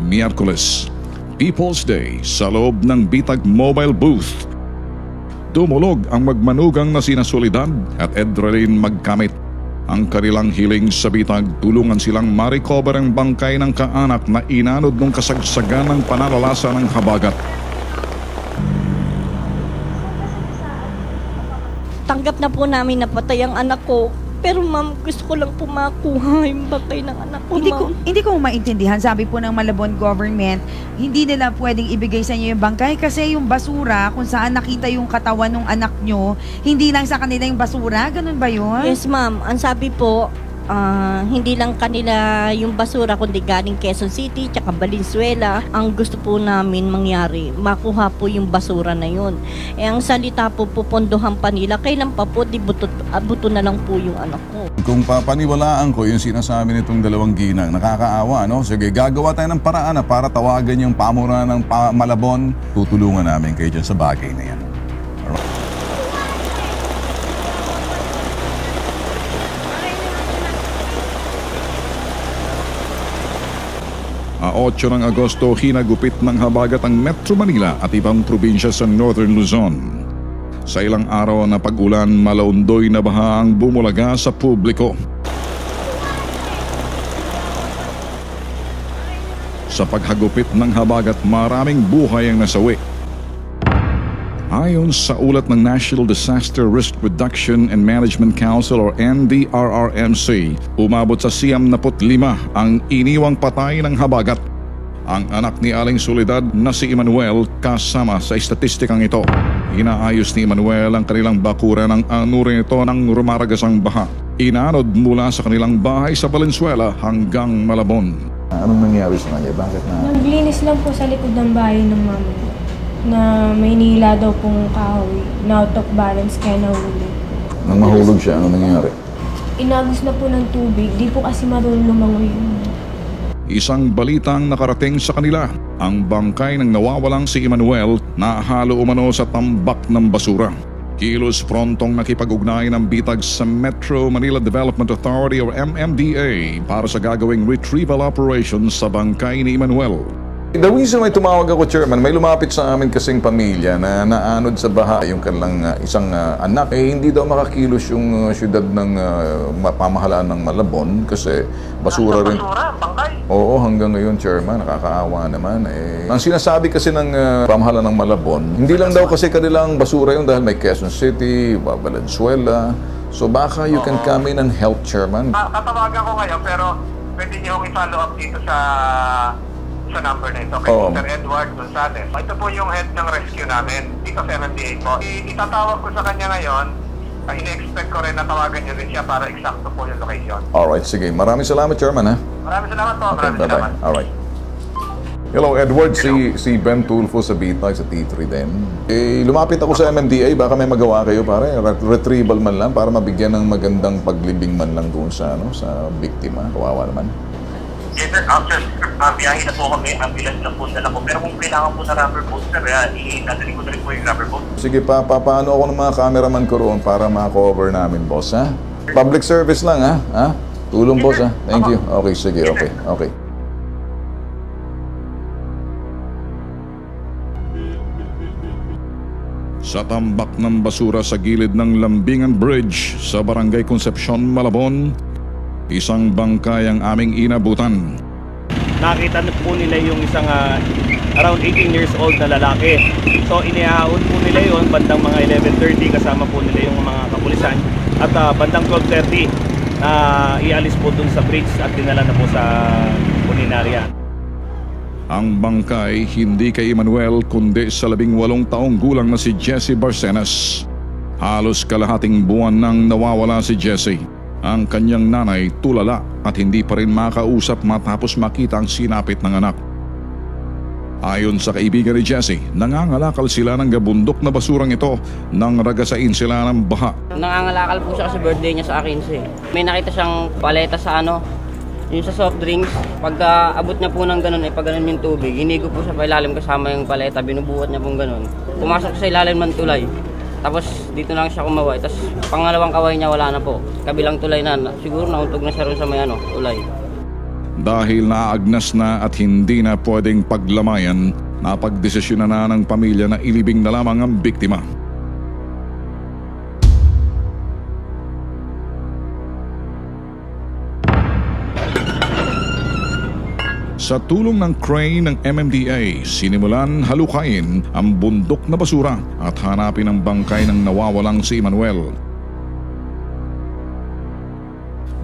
Miyerkules, People's Day sa loob ng Bitag Mobile Booth. Dumulog ang magmanugang na sina Soledad at Edralyn Magkamit. Ang kanilang hiling sa Bitag, tulungan silang ma-recover ang bangkay ng kaanak na inanod ng kasagsagan ng pananalasa ng habagat. Tanggap na po namin na patay ang anak ko. Pero ma'am, gusto ko lang po makuha yung bangkay ng anak ko, Hindi ko maintindihan. Sabi po ng Malabon government, hindi nila pwedeng ibigay sa inyo yung bangkay kasi yung basura, kung saan nakita yung katawan ng anak nyo, hindi lang sa kanila yung basura. Ganun ba yun? Yes ma'am, ang sabi po, hindi lang kanila yung basura kundi galing Quezon City tsaka Valenzuela. Ang gusto po namin mangyari, makuha po yung basura na yun. Ang salita po, pupondohan pa nila. Kailan pa po, di buto na lang po yung anak ko. Kung papaniwalaan ko yung sinasabi nitong dalawang ginang, nakakaawa, no? Sige, gagawa tayo ng paraan na para tawagan yung pamunuan ng Malabon. Tutulungan namin kayo dyan sa bagay na yan. Alright. 8 ng Agosto, hinagupit ng habagat ang Metro Manila at ibang probinsya sa Northern Luzon. Sa ilang araw na pag-ulan, malaundoy na baha ang bumulaga sa publiko. Sa paghagupit ng habagat, maraming buhay ang nasawi. Ayon sa ulat ng National Disaster Risk Reduction and Management Council or NDRRMC, umabot sa 95 ang iniwang patay ng habagat. Ang anak ni Aling Soledad na si Emmanuel kasama sa estatistikang ito. Inaayos ni Emmanuel ang kanilang bakura ng anurin ito ng rumaragasang baha. Inanod mula sa kanilang bahay sa Valenzuela hanggang Malabon. Anong nangyari sa kanya? Bakit na? Naglinis lang po sa likod ng bahay ng mama ko na may nila daw pong kahoy na out of balance kaya nahulog. Nang mahulog siya, ano nangyari? Inagos na po ng tubig, di po kasi marunong lumangoy yun. Isang balitang nakarating sa kanila, ang bangkay ng nawawalang si Emmanuel na halo umano sa tambak ng basura. Kilos prontong nakipag-ugnay ng Bitag sa Metro Manila Development Authority or MMDA para sa gagawing retrieval operations sa bangkay ni Emmanuel. The reason may tumawag ako, Chairman, may lumapit sa amin kasing pamilya na naanod sa baha yung kanilang isang anak. Hindi daw makakilos yung syudad ng pamahalaan ng Malabon kasi basura rin. Basura, bangkay? Oo, hanggang ngayon, Chairman, nakakaawa naman. Ang sinasabi kasi ng pamahalaan ng Malabon, hindi lang daw kasi kanilang basura yun dahil may Quezon City, Valenzuela. So baka you can come in and help, Chairman. Tatawagan ko ngayon pero pwede niyo akong i-follow up dito sa number na ito, kay Mr. Edward Gonzalez. Ito po yung head ng rescue namin dito sa MMDA po. Itatawag ko sa kanya ngayon. Ine-expect ko rin na tawagan niyo rin siya para eksakto po yung location. Alright, sige. Maraming salamat, Chairman, ha? Maraming salamat po. Okay, Maraming bye-bye. salamat. Alright. Hello, Edward. Si Ben Tulfo sa Bitag sa T3 din. Lumapit ako sa MMDA. Baka may magawa kayo, pare. Retrieval man lang para mabigyan ng magandang paglibing man lang doon sa, sa biktima. Kawawa naman. Yes, sir. After biyahe na po kami, ambulance na po na po. Pero kung kailangan po sa rubber boat, sir, dadali ko na rin po yung rubber boat. Sige, paano ako ng mga cameraman ko roon para ma-cover namin, boss, ha? Public service lang, ha? Tulong, boss, ha? Thank you. Okay, sige, okay. Sa tambak ng basura sa gilid ng Lambingan Bridge sa Barangay Concepcion, Malabon, isang bangkay ang aming inabutan. Nakita na po nila yung isang around 18 years old na lalaki. So inihaon po nila yun bandang mga 11:30 kasama po nila yung mga kapulisan. At bandang 12:30 ialis po dun sa bridge at dinala na po sa pulinarya. Ang bangkay hindi kay Emmanuel kundi sa 18 taong gulang na si Jessie Barcenas. Halos kalahating buwan nang nawawala si Jessie. Ang kanyang nanay tulala at hindi pa rin makausap matapos makita ang sinapit ng anak. Ayon sa kaibigan ni Jessie, nangangalakal sila ng gabundok na basurang ito nang ragasain sila ng baha. Nangangalakal po siya kasi birthday niya sa akin siya. May nakita siyang paleta sa yung sa soft drinks. Pag abot niya po ng ganun, pag ganun yung tubig, hinigo po siya pa ilalim kasama yung paleta, binubuhat niya pong ganun. Pumasok sa ilalim ng tulay. Tapos dito lang siya kumaway. Tapos pangalawang kaway niya wala na po. Kabilang tulay na. Siguro nauntog na siya rin sa may tulay. Dahil naaagnas na at hindi na pwedeng paglamayan, napagdesisyon na ng pamilya na ilibing na lamang ang biktima. Sa tulong ng crane ng MMDA, sinimulan halukain ang bundok na basura at hanapin ang bangkay ng nawawalang si Emmanuel.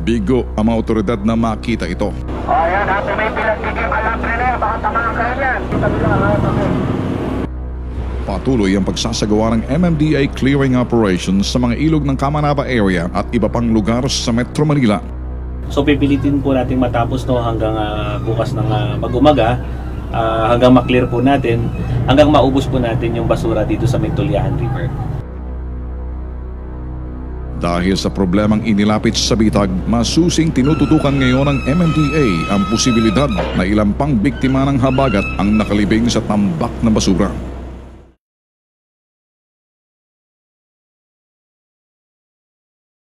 Bigo ang mga otoridad na makita ito. Ayan, happy may pinagiging alambre na yan. Baka tamaan kayo yan. Patuloy ang pagsasagawa ng MMDA clearing operations sa mga ilog ng Kamanaba area at iba pang lugar sa Metro Manila. So pipilitin po natin matapos hanggang bukas ng mag-umaga, hanggang maklear po natin, hanggang maubos po natin yung basura dito sa Mentulyahan River. Dahil sa problemang inilapit sa bitag, masusing tinututukan ngayon ng MMDA ang posibilidad na ilang pang biktima ng habagat ang nakalibing sa tambak na basura.